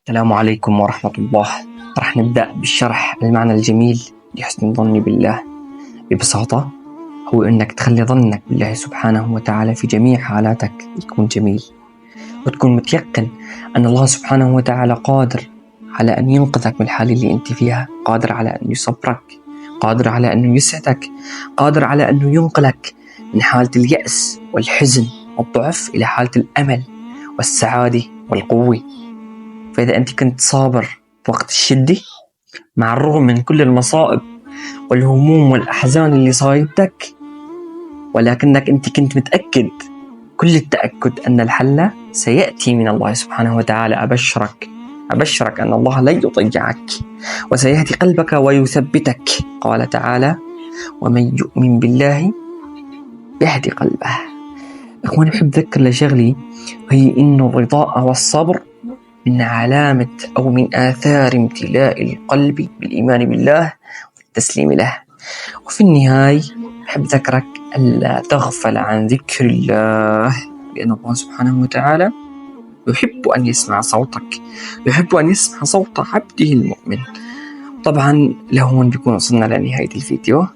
السلام عليكم ورحمة الله. راح نبدأ بالشرح المعنى الجميل لحسن الظن بالله. ببساطة هو أنك تخلي ظنك بالله سبحانه وتعالى في جميع حالاتك يكون جميل، وتكون متيقن أن الله سبحانه وتعالى قادر على أن ينقذك من الحالة اللي أنت فيها، قادر على أن يصبرك، قادر على أن يسعدك، قادر على أن ينقلك من حالة اليأس والحزن والضعف إلى حالة الأمل والسعادة والقوة. فإذا أنت كنت صابر وقت الشدة مع الرغم من كل المصائب والهموم والأحزان اللي صايبتك، ولكنك أنت كنت متأكد كل التأكد أن الحل سيأتي من الله سبحانه وتعالى، أبشرك أن الله لا يضيعك وسيهدي قلبك ويثبتك. قال تعالى: ومن يؤمن بالله يهدي قلبه. إخواني، بحب أذكر لشغلي، وهي إنه الرضاء والصبر من علامة أو من آثار امتلاء القلب بالإيمان بالله والتسليم له. وفي النهاية أحب ذكرك ألا تغفل عن ذكر الله، لأن الله سبحانه وتعالى يحب أن يسمع صوتك، يحب أن يسمع صوت عبده المؤمن. طبعا لهون بيكون وصلنا لنهاية الفيديو.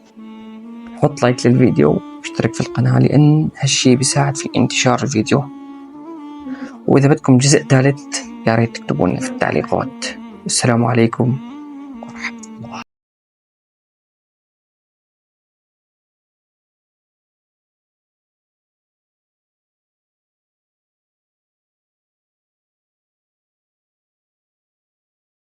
حط لايك للفيديو واشترك في القناة، لأن هالشي بيساعد في انتشار الفيديو. وإذا بدكم جزء ثالث يا ريت تكتبوا لنا في التعليقات. السلام عليكم.